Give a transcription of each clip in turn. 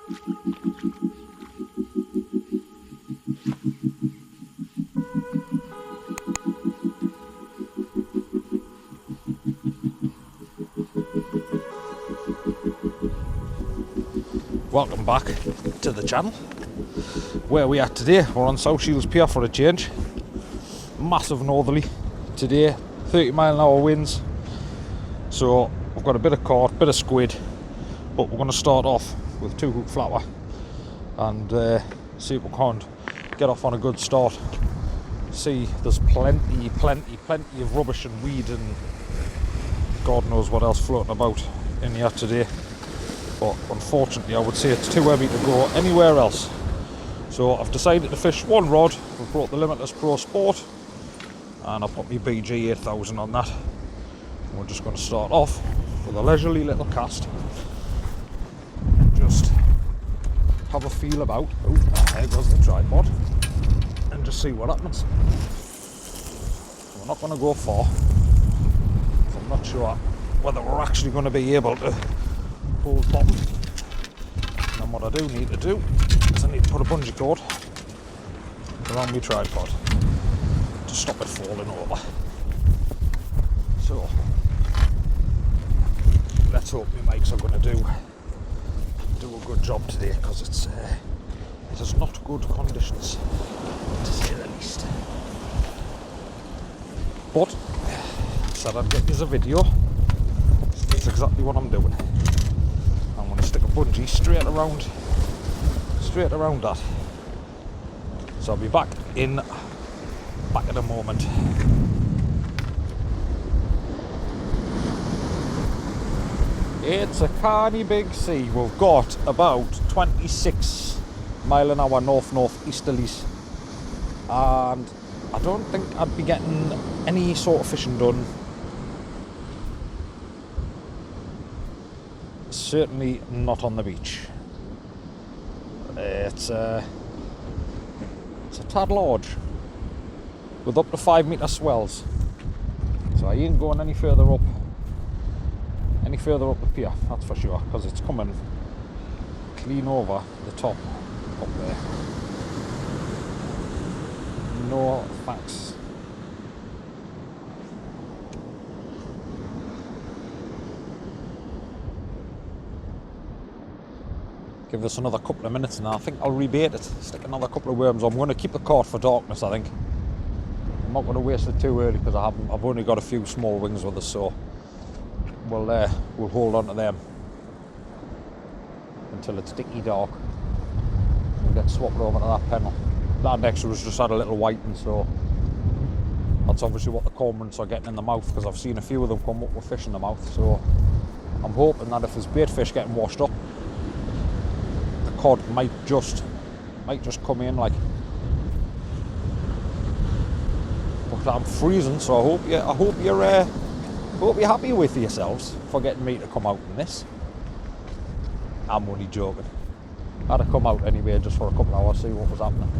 Welcome back to the channel. Where we at today? We're on South Shields Pier for a change. Massive northerly today, 30-mile-an-hour winds. So we've got a bit of cod, bit of squid, but we're going to start off with 2-hook flatware and see if we can't get off on a good start. See, there's plenty of rubbish and weed and God knows what else floating about in here today. But unfortunately I would say it's too heavy to go anywhere else. So I've decided to fish one rod. We've brought the Limitless Prosport and I've put my BG8000 on that. And we're just going to start off with a leisurely little cast. Just have a feel about, oh, there goes the tripod, and just see what happens. So we're not going to go far. So I'm not sure whether we're actually going to be able to hold bottom. And then what I do need to do is I need to put a bungee cord around my tripod to stop it falling over. So let's hope my mics are going to do a good job today, because it is not good conditions to say the least. But I said I'd get you a video. That's exactly what I'm doing. I'm going to stick a bungee straight around that. So I'll be back in a moment. It's a carny big sea. We've got about 26 mile an hour north-northeasterlies, and I don't think I'd be getting any sort of fishing done. Certainly not on the beach. It's a tad large with up to 5-metre swells, so I ain't going any further up the pier, that's for sure, because it's coming clean over the top up there. No thanks. Give this another couple of minutes and I think I'll rebait it, stick another couple of worms on. I'm going to keep the cart for darkness, I think. I'm not going to waste it too early because I've only got a few small wings with us, so we'll hold on to them until it's dicky dark. We'll get swapped over to that Pennel. That next was just had a little whiting, so that's obviously what the cormorants are getting in the mouth, because I've seen a few of them come up with fish in the mouth. So I'm hoping that if there's bait fish getting washed up, the cod might just come in, like. But I'm freezing, so I hope you're happy with yourselves for getting me to come out in this. I'm only joking. I'd have come out anyway just for a couple of hours, see what was happening.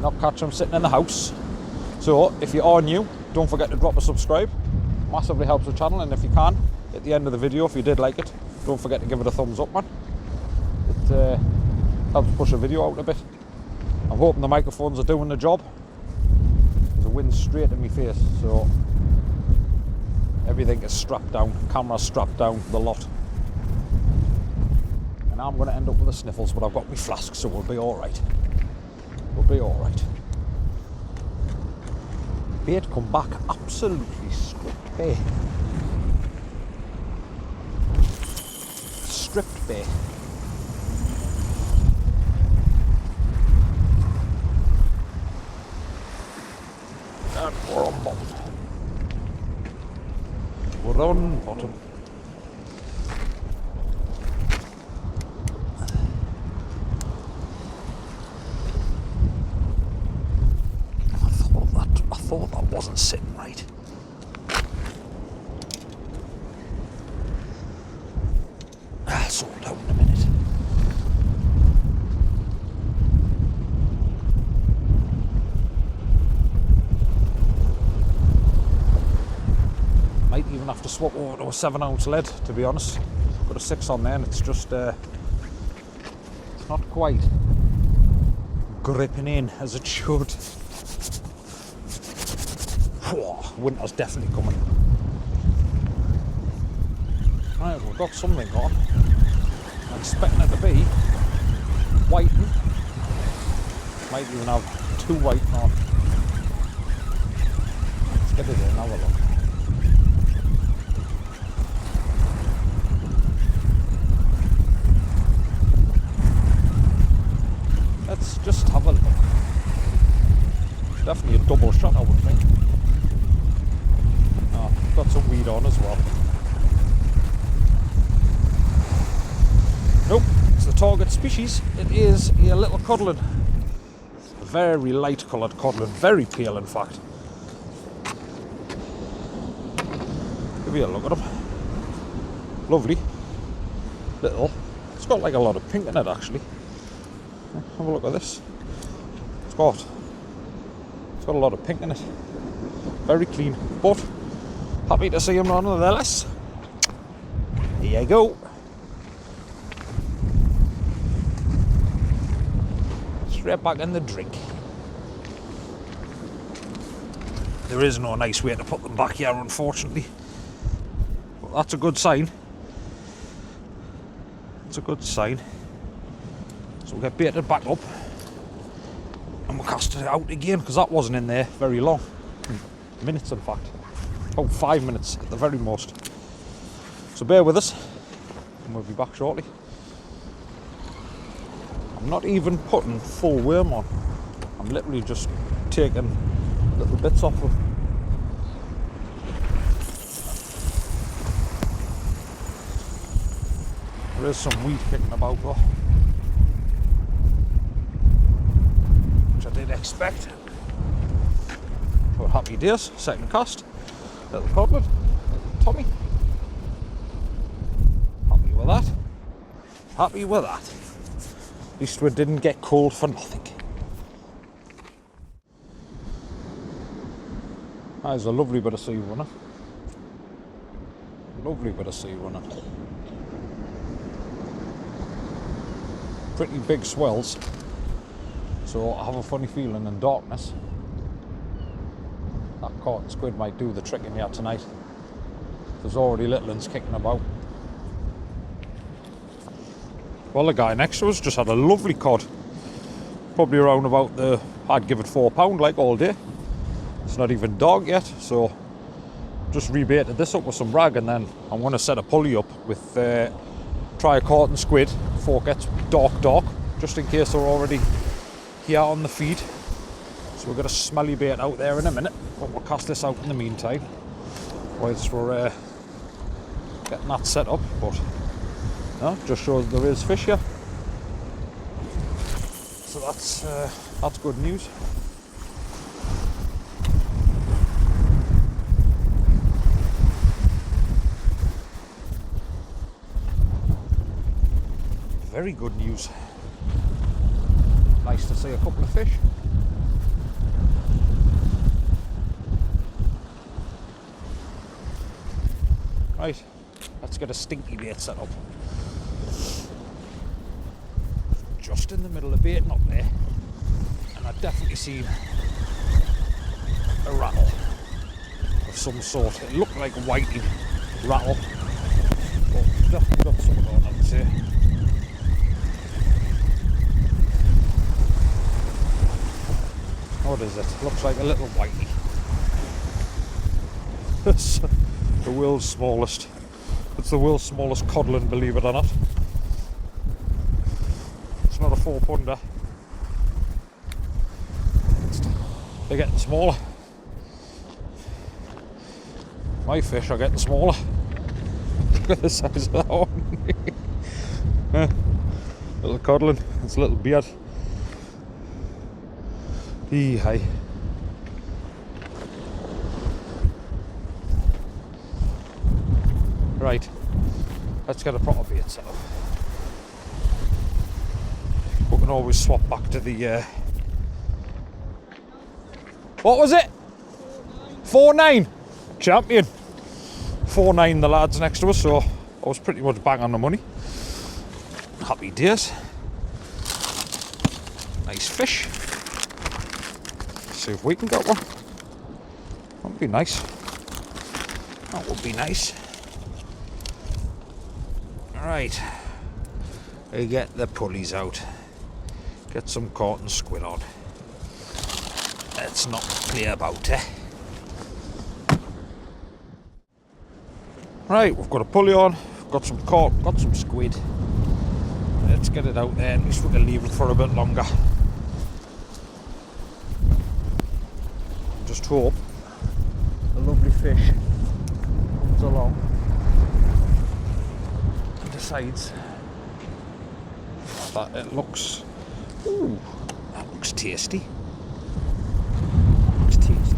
Not catch them sitting in the house. So if you are new, don't forget to drop a subscribe. Massively helps the channel, and if you can, at the end of the video, if you did like it, don't forget to give it a thumbs up, man. It helps push the video out a bit. I'm hoping the microphones are doing the job. There's a wind straight in my face, so everything is strapped down, camera's strapped down, the lot. And I'm going to end up with the sniffles, but I've got my flask, so we'll be alright. We'll be alright. Bait come back absolutely stripped bait. Stripped bait. And we're on bottom. We're on bottom. I thought that wasn't sitting right. I'll sort it out in a minute. Might even have to swap over to a 7-ounce lead, to be honest. Got a 6 on there and it's just not quite gripping in as it should. Winter's definitely coming. Right, we've got something on. I'm expecting it to be whiting. Might even have 2 whiting on. Let's get it in and have a look. Let's just have a look. Definitely a double shot, I would think. Oh, got some weed on as well. Nope, it's the target species. It is a little codlin. Very light coloured codlin, very pale in fact. Give me a look at him. Lovely. Little. It's got like a lot of pink in it actually. Have a look at this. It's got a lot of pink in it. Very clean, but happy to see him nonetheless. Here you go. Straight back in the drink. There is no nice way to put them back here, unfortunately. But that's a good sign. It's a good sign. So we'll get baited back up and we'll cast it out again because that wasn't in there very long. Minutes in fact. About 5 minutes at the very most. So bear with us and we'll be back shortly. I'm not even putting full worm on. I'm literally just taking little bits off them. There is some weed kicking about though, which I did expect. But happy days, second cast. Little codlin, little Tommy. Happy with that. Happy with that. At least we didn't get cold for nothing. That is a lovely bit of sea runner. Lovely bit of sea runner. Pretty big swells. So I have a funny feeling in darkness that caught and squid might do the trick in here tonight. There's already little ones kicking about. Well, the guy next to us just had a lovely cod. Probably around about the, I'd give it £4 like all day. It's not even dark yet, so just rebaited this up with some rag and then I'm going to set a pulley up with try a caught and squid before it gets dark, just in case they're already here on the feed. So we've got a smelly bait out there in a minute, but we'll cast this out in the meantime whilst we're getting that set up. But no, just shows there is fish here, so that's good news. Very good news. Nice to see a couple of fish. Right, let's get a stinky bait set up. Just in the middle of baiting up there, and I've definitely seen a rattle of some sort. It looked like a whitey rattle, but definitely got something on, I would say. What is it? Looks like a little whitey. It's the world's smallest. It's the world's smallest codlin, believe it or not. It's not a 4-pounder. They're getting smaller. My fish are getting smaller. Look at the size of that one. Little codlin. It's a little beard. Hey. Right, let's get a proper bait set up. We can always swap back to the what was it? 4.9 champion. 4.9 the lads next to us, so I was pretty much bang on the money. Happy days. Nice fish. See if we can get one. That would be nice. That would be nice. Alright. We get the pulleys out. Get some cotton squid on. Let's not play about it. Right, we've got a pulley on, we've got some cod, got some squid. Let's get it out there, at least we can leave it for a bit longer. Just hope a lovely fish comes along and decides that it looks, ooh, that looks tasty. Looks tasty.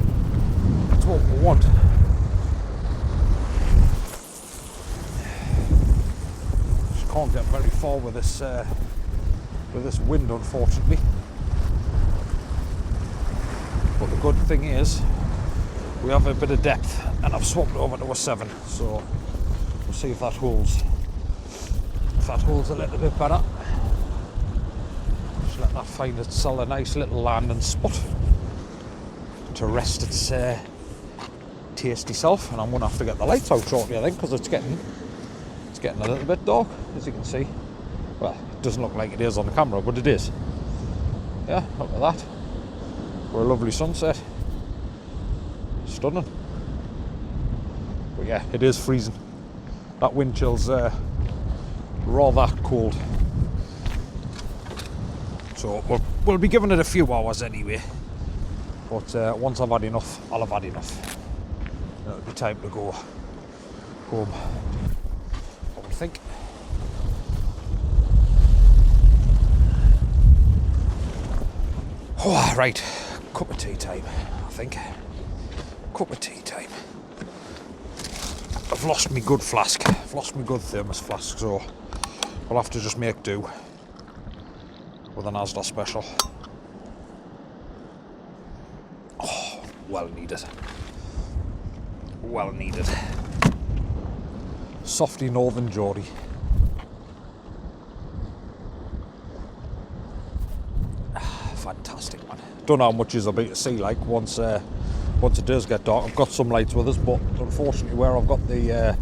That's what we want. Just can't get very far with this wind, unfortunately. But the good thing is we have a bit of depth, and I've swapped over to a 7, so we'll see if that holds. If that holds a little bit better, just let that find itself a nice little landing spot to rest its tasty self. And I'm going to have to get the lights out shortly, I think, because it's getting a little bit dark, as you can see. Well, it doesn't look like it is on the camera, but it is. Yeah, look at that. For a lovely sunset. Stunning. But yeah, it is freezing. That wind chill's rather cold. So we'll be giving it a few hours anyway. But once I've had enough, I'll have had enough. It'll be time to go home, I would think. Oh, right. Cup of tea time, I think. Cup of tea time. I've lost my good flask. I've lost my good thermos flask, so we'll have to just make do with an Asda special. Oh, well needed. Well needed. Softy Northern Geordie. Fantastic, man. Don't know how much there'll be to see like once it does get dark. I've got some lights with us, but unfortunately where I've got the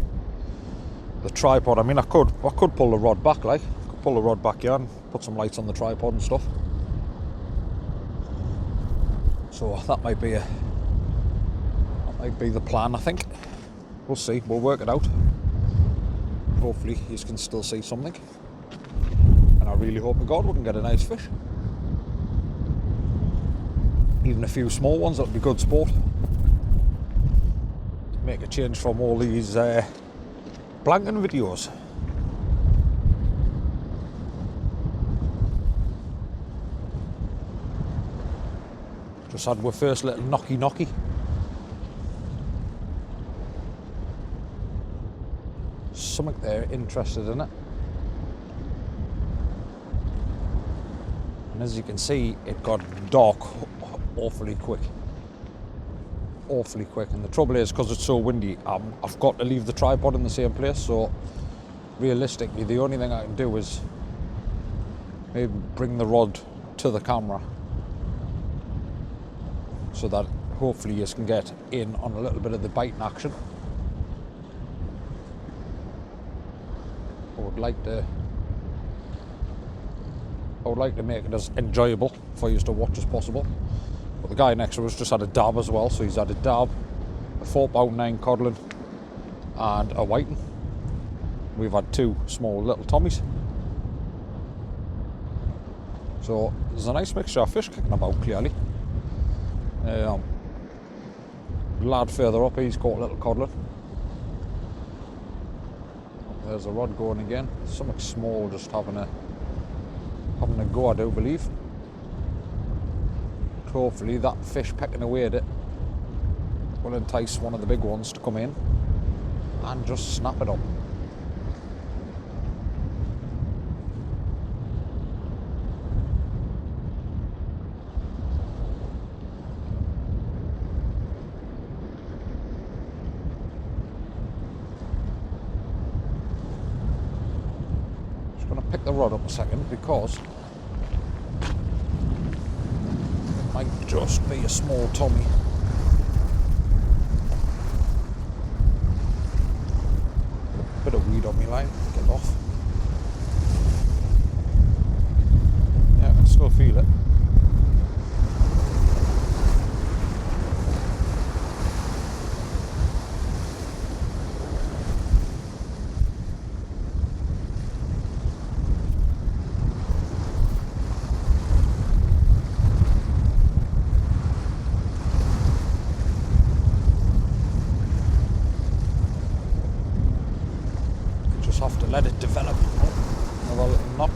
tripod, I mean I could pull the rod back, like I could pull the rod back here and put some lights on the tripod and stuff. So that might be the plan, I think. We'll see, we'll work it out. Hopefully you can still see something. And I really hope to God we can get a nice fish. Even a few small ones, that'll be good sport. Make a change from all these blanking videos. Just had our first little knocky. Something there interested in it. And as you can see, it got dark awfully quick, and the trouble is, because it's so windy, I've got to leave the tripod in the same place, so realistically the only thing I can do is maybe bring the rod to the camera so that hopefully you can get in on a little bit of the biting action. I would like to make it as enjoyable for you to watch as possible. But the guy next to us just had a dab as well, so he's had a dab, a 4-pound 9 codlin and a whiting. We've had 2 small little tommies. So there's a nice mixture of fish kicking about, clearly. Lad further up, he's caught a little codlin. There's a rod going again. Something small just having a go, I do believe. Hopefully that fish pecking away at it will entice one of the big ones to come in and just snap it up. Just going to pick the rod up a second because might just be a small Tommy. Bit of weed on my line, get off. Yeah, I can still feel it. Have to let it develop. Another little knock.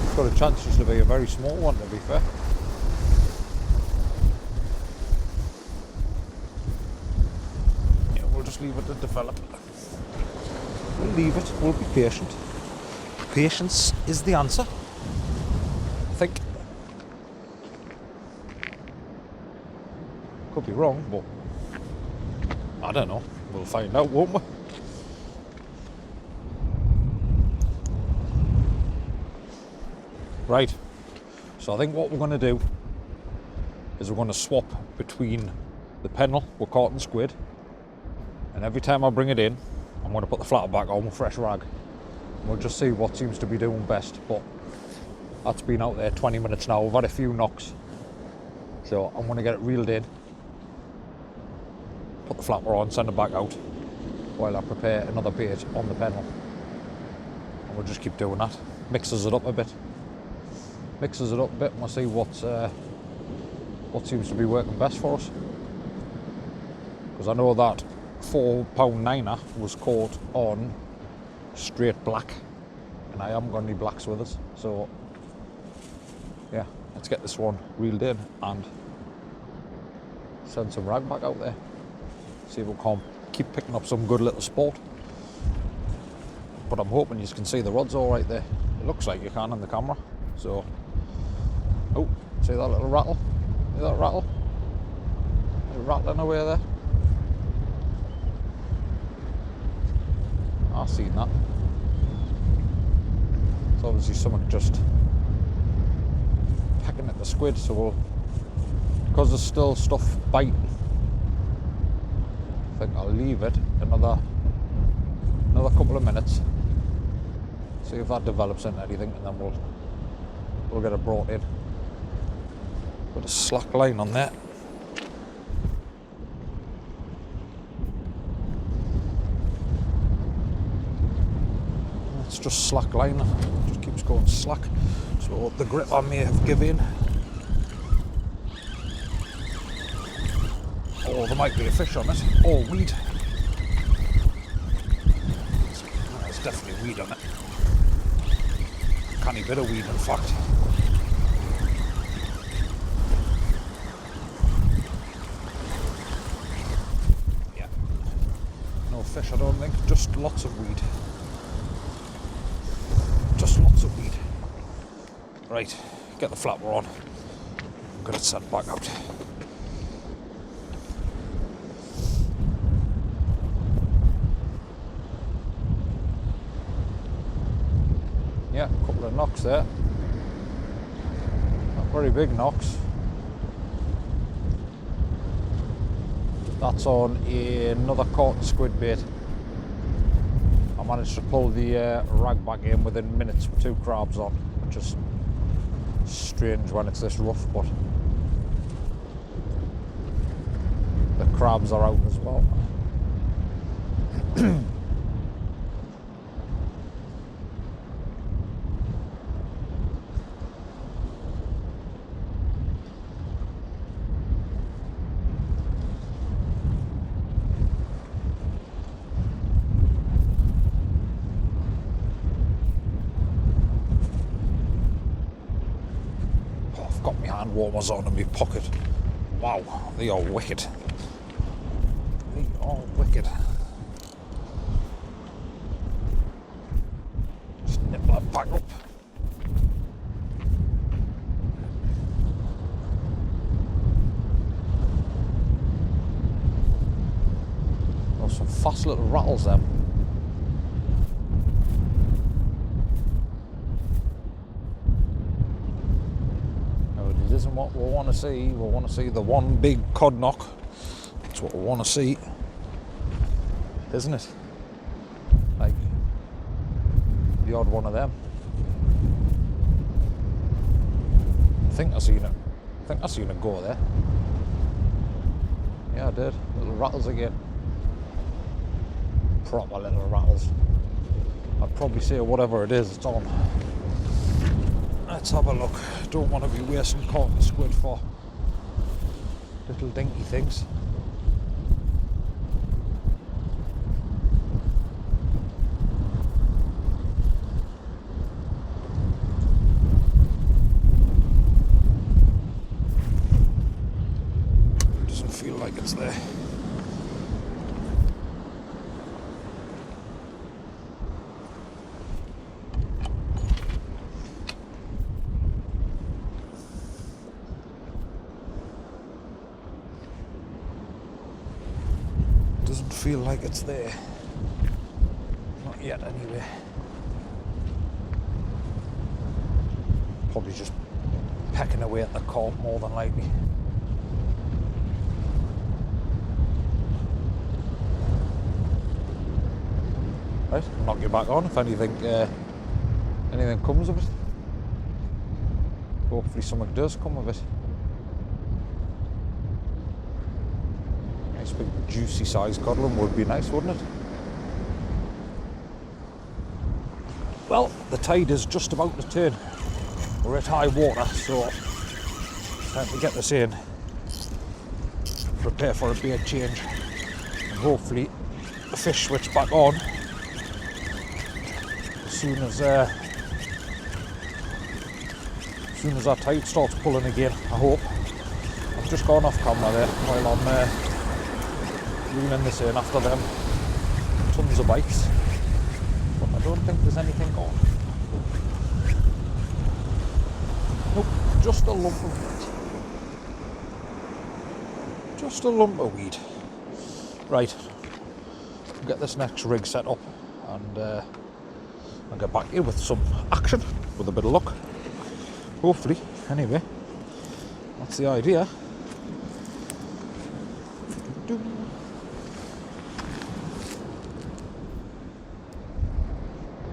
It's got a chance just to be a very small one, to be fair. Yeah, we'll just leave it to develop. We'll leave it, we'll be patient. Patience is the answer. I think. Could be wrong, but I don't know. We'll find out, won't we? Right. So I think what we're going to do is we're going to swap between the Pennel with caught and squid, and every time I bring it in, I'm going to put the flatter back on with fresh rag. We'll just see what seems to be doing best. But that's been out there 20 minutes now. We've had a few knocks, so I'm going to get it reeled in, put the flapper on, send it back out while I prepare another bait on the Pennel. And we'll just keep doing that. Mixes it up a bit. And we'll see what seems to be working best for us. Because I know that 4-pound niner was caught on straight black, and I haven't got any blacks with us, so yeah, let's get this one reeled in and send some rag back out there. See if we can keep picking up some good little sport. But I'm hoping you can see the rod's all right there. It looks like you can on the camera. So, oh, see that little rattle? See that rattle? It's rattling away there. I've seen that. It's obviously something just pecking at the squid, so we'll, because there's still stuff biting, I think I'll leave it another couple of minutes, see if that develops into anything, and then we'll get it brought in. Got a slack line on there. It's just slack line, just keeps going slack, so the grip I may have given, or there might be a fish on it, or weed. There's definitely weed on it, canny bit of weed in fact. Yeah, no fish I don't think, just lots of weed. Just lots of weed. Right, get the flapper on. I'm going to send back out. Yeah, a couple of knocks there. Not very big knocks. That's on another caught and squid bait. I managed to pull the rag back in within minutes with 2 crabs on, which is strange when it's this rough, but the crabs are out as well. Warmers on in my pocket. Wow, they are wicked. They are wicked. Just nip that back up. fast little rattles them. No, it isn't what we want to see. We want to see the one big cod knock. That's what we want to see, isn't it? Like the odd one of them. I think I seen it go there. Yeah, I did. Little rattles again. Proper little rattles. I'd probably say whatever it is, it's on. Let's have a look. Don't want to be wasting caught squid for little dinky things. Doesn't feel like it's there. Doesn't feel like it's there. Not yet, anyway. Probably just pecking away at the cork more than likely. Right, knock you back on if anything comes of it. Hopefully something does come of it. Nice big juicy sized codlin would be nice, wouldn't it? Well, the tide is just about to turn. We're at high water, so it's time to get this in. Prepare for a bait change. And hopefully the fish switch back on as soon as our tide starts pulling again, I hope. I've just gone off camera there while I'm reeling this in after them tons of bites, but I don't think there's anything on. Nope, just a lump of weed. Just a lump of weed. Right, we'll get this next rig set up and I'll get back here with some action, with a bit of luck. Hopefully, anyway. That's the idea.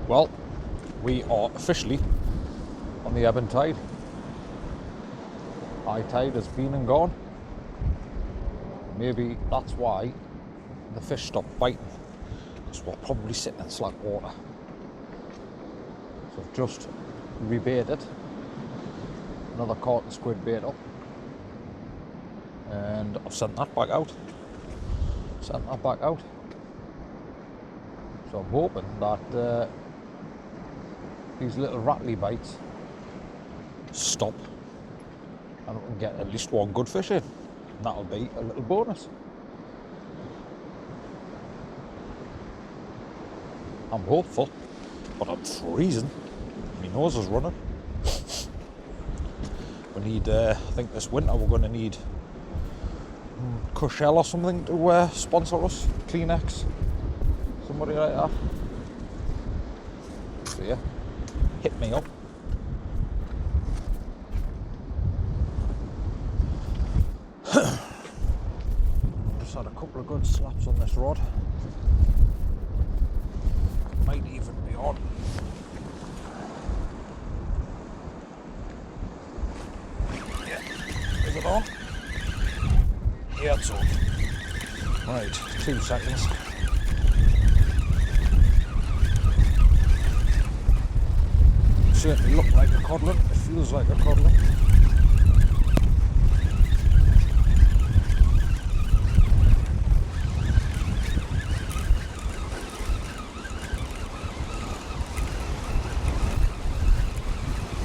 Well, we are officially on the ebb and tide. High tide has been and gone. Maybe that's why the fish stopped biting, because we're probably sitting in slack water. So I've just rebaited another caught squid bait up, and I've sent that back out. So I'm hoping that these little rattly bites stop and we can get at least one good fish in, and that'll be a little bonus. I'm hopeful, but I'm freezing. My nose is running. We need, I think this winter we're going to need Cushell or something to sponsor us, Kleenex, somebody like that. So yeah, hit me up. Just had a couple of good slaps on this rod. Might even be on. Yeah, is it on? Yeah, it's on. Right, 2 seconds. Certainly look like a codlin. It feels like a codlin.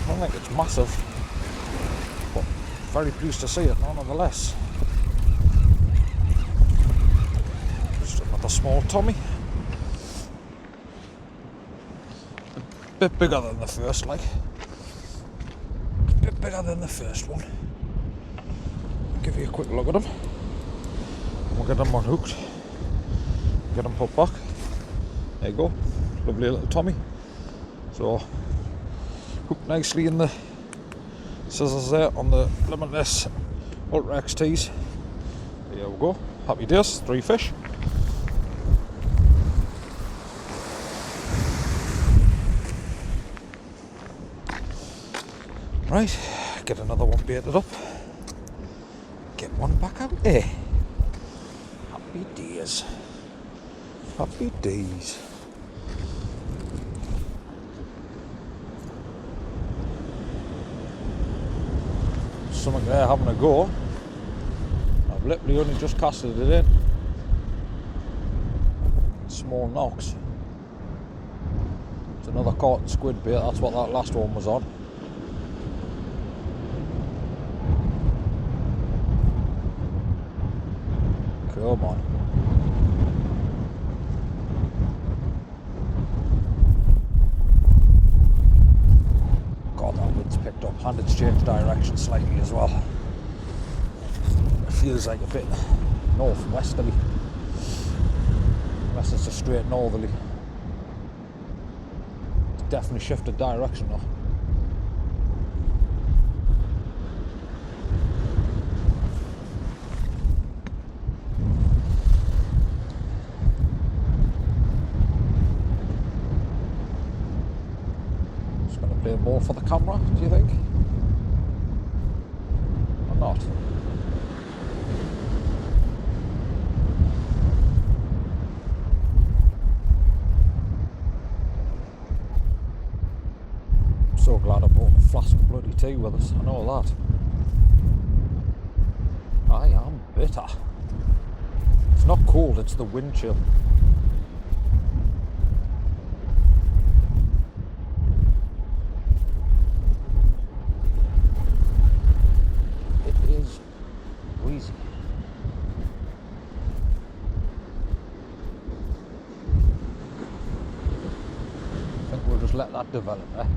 I don't think it's massive, but very pleased to see it nonetheless. Just another small Tommy. A bit bigger than the first, like. A bit bigger than the first one. I'll give you a quick look at them. We'll get them unhooked. get them put back. There you go, lovely little Tommy. So hooked nicely in the scissors there on the Limitless Ultra XTs. There we go, happy days, 3 fish. Right, get another one baited up, get one back out there. Happy days, happy days. Something there having a go. I've literally only just casted it in. Small knocks. It's another caught squid bait, that's what that last one was on. Come on. God, that wind's picked up and it's changed direction slightly as well. It feels like a bit northwesterly. Unless it's a straight northerly. It's definitely shifted direction though. More for the camera, do you think? Or not? I'm so glad I brought a flask of bloody tea with us, I know that. I am bitter. It's not cold, it's the wind chill. Let that develop there.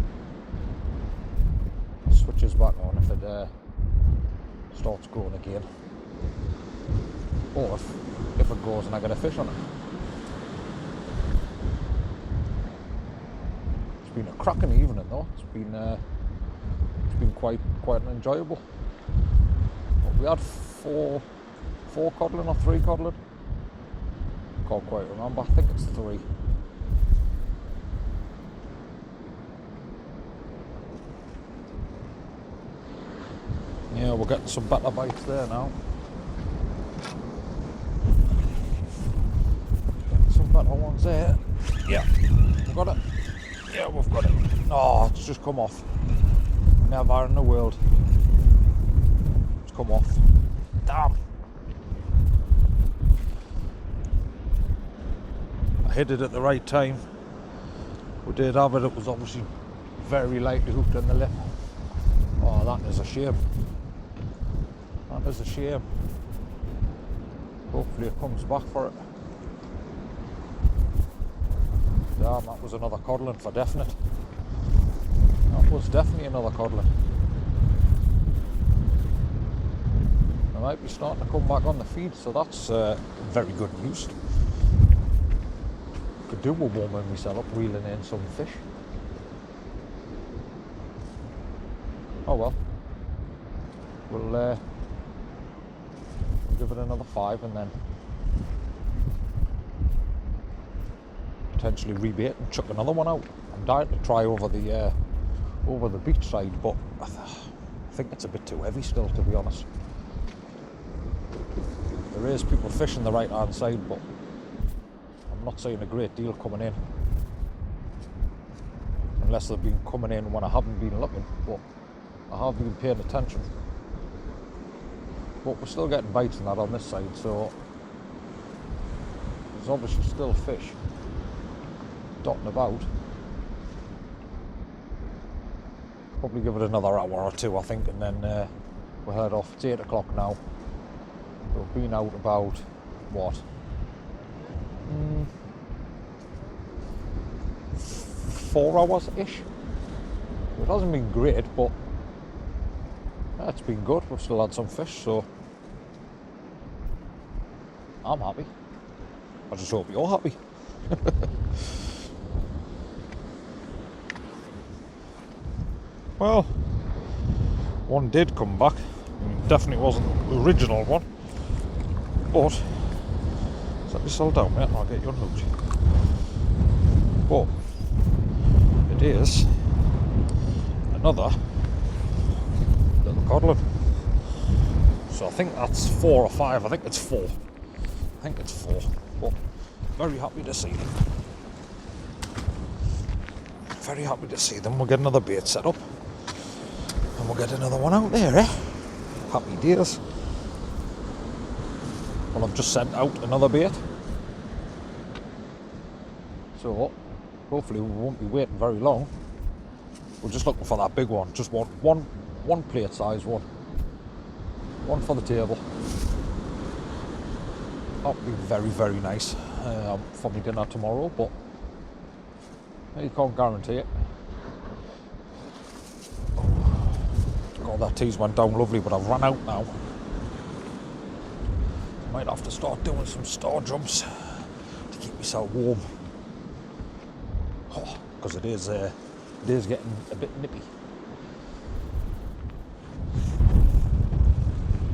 Switches back on if it starts growing again, or if it grows and I get a fish on it. It's been a cracking evening though. It's been quite enjoyable. We had four codling or 3 codling. Can't quite remember. I think it's 3. Yeah, we're getting some better bites there now. Getting some better ones there. Yeah, we've got it. Yeah, we've got it. Oh, it's just come off. Never in the world. It's come off. Damn. I hit it at the right time. We did have it. It was obviously very lightly hooked in the lip. Oh, that is a shame. That is a shame. Hopefully it comes back for it. Damn, that was another codling for definite. That was definitely another codling. I might be starting to come back on the feed, so that's very good news. Could do with warming myself up, reeling in some fish. Oh well. We'll give it another 5 and then potentially rebait and chuck another one out. I'm dying to try over the beach side, but I think it's a bit too heavy still, to be honest. There is people fishing the right hand side, but I'm not seeing a great deal coming in, unless they've been coming in when I haven't been looking, but I have been paying attention. But we're still getting bites in that on this side, so there's obviously still fish dotting about. Probably give it another hour or 2, I think, and then we'll head off. It's 8 o'clock now. We've been out about, what? 4 hours-ish. It hasn't been great, but it's been good. We've still had some fish, so I'm happy. I just hope you're happy. Well, one did come back. I mean, definitely wasn't the original one, but let me settle down, mate, and I'll get you unhooked. But it is another little codlin. So I think that's 4 or 5. I think it's 4. I think it's 4. But very happy to see them. Very happy to see them. We'll get another bait set up. And we'll get another one out there, eh? Happy days. Well, I've just sent out another bait. So, hopefully we won't be waiting very long. We're just looking for that big one. Just one plate size one. One for the table. That'll be very, very nice for me dinner tomorrow, but you can't guarantee it. God, that tease went down lovely, but I've run out now. Might have to start doing some star jumps to keep myself warm. Because it is getting a bit nippy.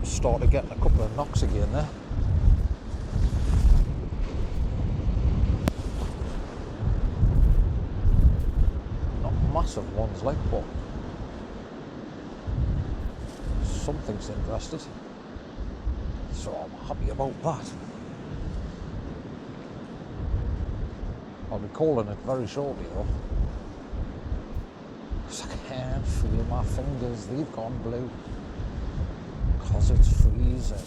Started getting a couple of knocks again there. Not massive ones like, but something's interested. So I'm happy about that. I'll be calling it very shortly though. Because I can't feel my fingers, they've gone blue. Because it's freezing.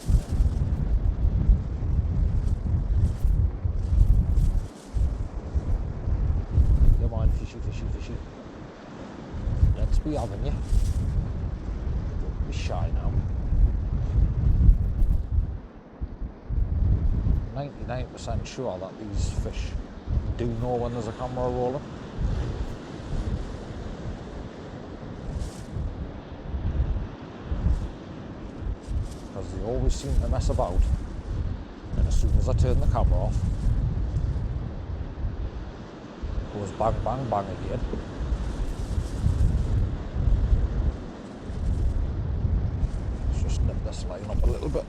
Come on, fishy, fishy, fishy. Let's be having you. Don't be shy now. 99% sure that these fish do know when there's a camera rolling. Because they always seem to mess about, and as soon as I turn the camera off, it goes bang, bang, bang again. Let's just nip this line up a little bit.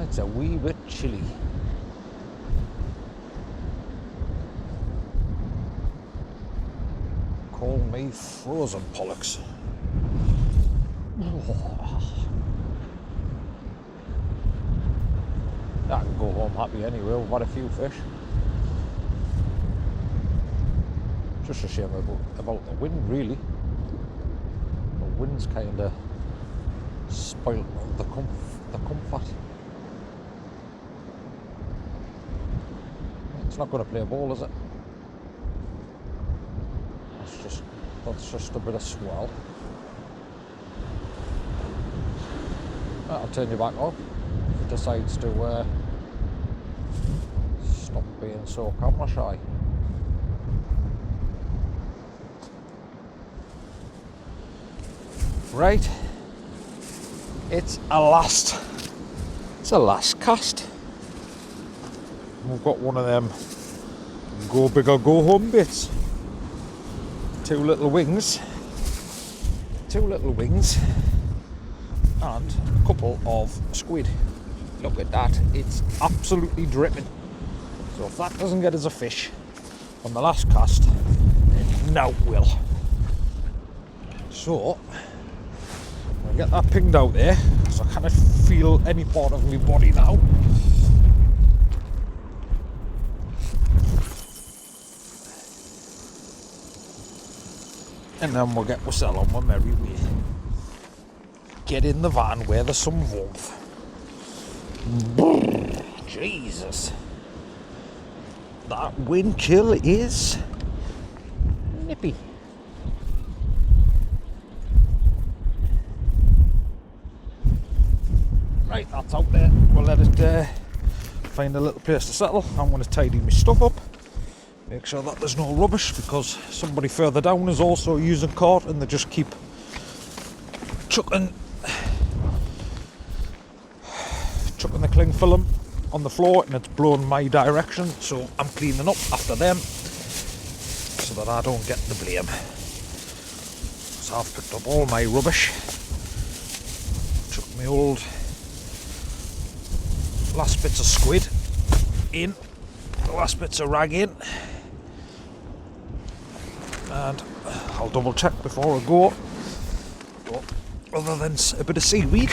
It's a wee bit chilly. Call me frozen Pollocks. I can go home happy anyway. We've had a few fish. Just a shame about the wind, really. The wind's kind of spoilt the comfort. It's not going to play a ball, is it? That's just a bit of swell. I'll turn you back off if it decides to stop being so camera shy. Right, it's a last cast. We've got one of them go big or go home bits. Two little wings, and a couple of squid. Look at that, it's absolutely dripping. So if that doesn't get us a fish on the last cast, then now it will. So I'll get that pinged out there, so I cannot feel any part of my body now. And then we'll get ourselves on my merry way. Get in the van where there's some warmth. Jesus. That wind chill is nippy. Right, that's out there. We'll let it find a little place to settle. I'm going to tidy my stuff up, make sure that there's no rubbish, because somebody further down is also using COD and they just keep chucking the cling film on the floor and it's blowing my direction, so I'm cleaning up after them so that I don't get the blame. So I've picked up all my rubbish, chucked my old last bits of squid in, the last bits of rag in, and I'll double check before I go. But other than a bit of seaweed,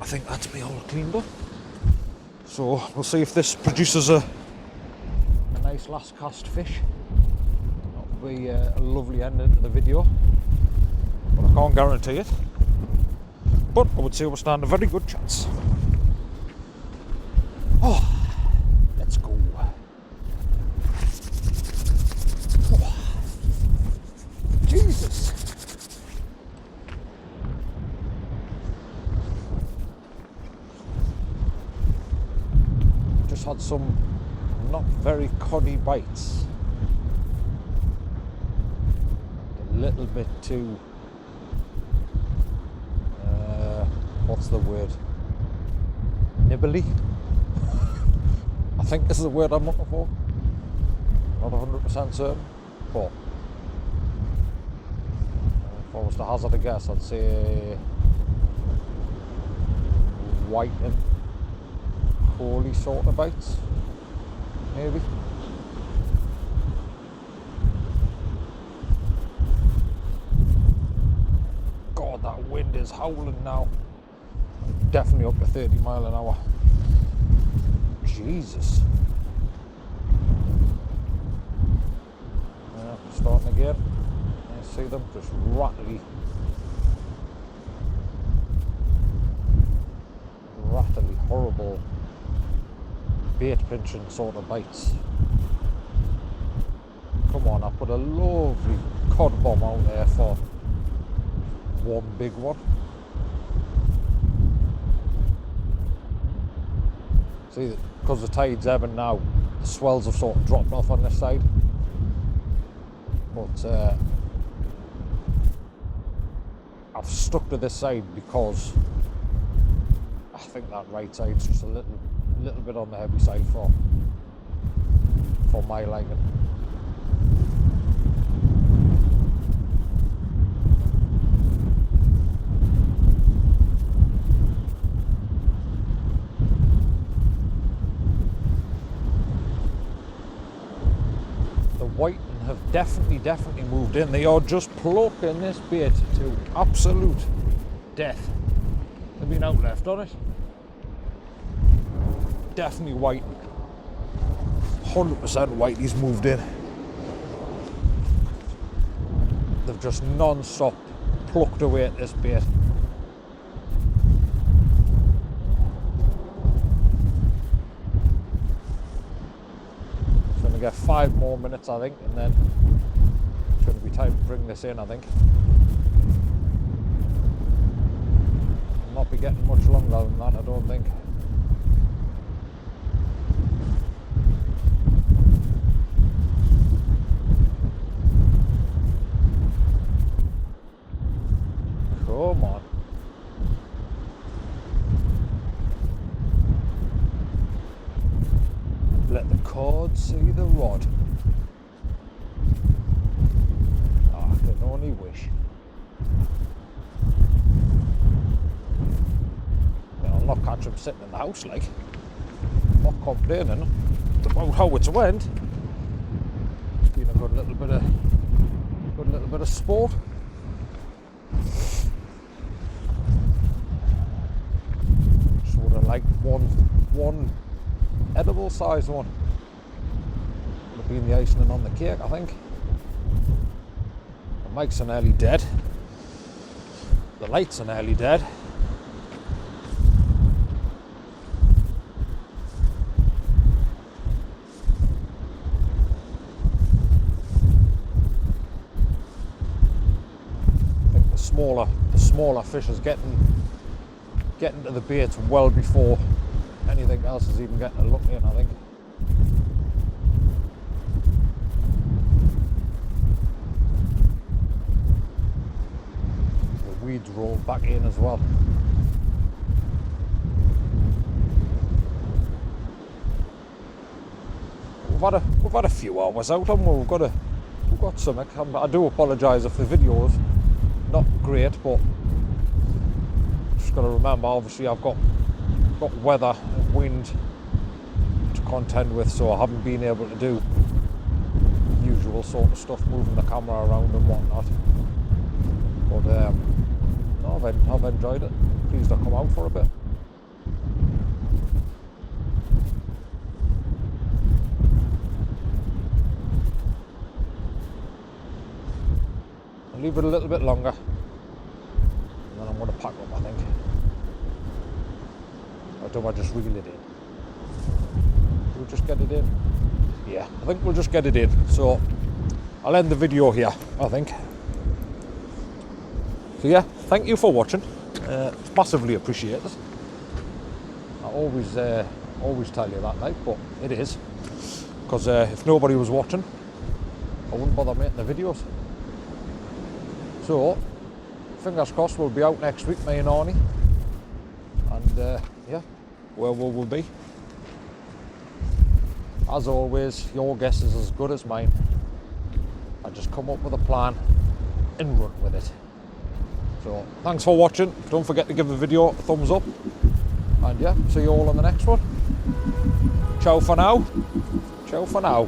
I think that's me all cleaned up. So we'll see if this produces a nice last cast fish. That'll be a lovely ending to the video, but I can't guarantee it. But I would say we stand a very good chance. Oh, let's go. Oh, Jesus. Just had some not very coddy bites. A little bit too, what's the word? Nibbly? I think this is the word I'm looking for. Not 100% certain, but if I was to hazard a guess, I'd say white and coaly sort of bites, maybe. God, that wind is howling now. Definitely up to 30 mile an hour. Jesus. Yeah, starting again. You see them just rattly, horrible bait pinching sort of bites. Come on, I put a lovely cod bomb out there for one big one. See, because the tide's ebbing now, the swells have sort of dropped off on this side. But I've stuck to this side because I think that right side's just a little bit on the heavy side for my liking. The whiting have definitely moved in. They are just plucking this bait to absolute death. They've been out left on it. Definitely white. 100% white. He's moved in. They've just non-stop plucked away at this bait. It's going to get 5 more minutes, I think, and then it's going to be time to bring this in, I think. I'll not be getting much longer than that, I don't think. Come on. Let the cord see the rod. Oh, I can only wish. I'll not catch him sitting in the house, like. I'm not complaining about how it's went. It's been a good little bit of sport. Like one edible size one. Would have been the icing on the cake, I think. The mics are nearly dead. The lights are nearly dead. I think the smaller fish is getting to the bait well before anything else is even getting a look in, I think. The weeds rolled back in as well. We've had a few hours out, haven't we? We've got something. I do apologise if the video's not great, but just got to remember, obviously I've got weather and wind to contend with, so I haven't been able to do the usual sort of stuff, moving the camera around and whatnot. But no, I've enjoyed it. Pleased I come out for a bit. I'll leave it a little bit longer, and then I'm going to pack up, I think. Or do I just reel it in? We'll just get it in. Yeah, I think we'll just get it in. So I'll end the video here, I think. So yeah, thank you for watching. It's massively appreciated. I always tell you that, like, but it is. Because if nobody was watching, I wouldn't bother making the videos. So, fingers crossed we'll be out next week, me and Arnie. And yeah, where will we be? As always, your guess is as good as mine. I just come up with a plan and run with it. So, thanks for watching. Don't forget to give the video a thumbs up. And yeah, see you all on the next one. Ciao for now. Ciao for now.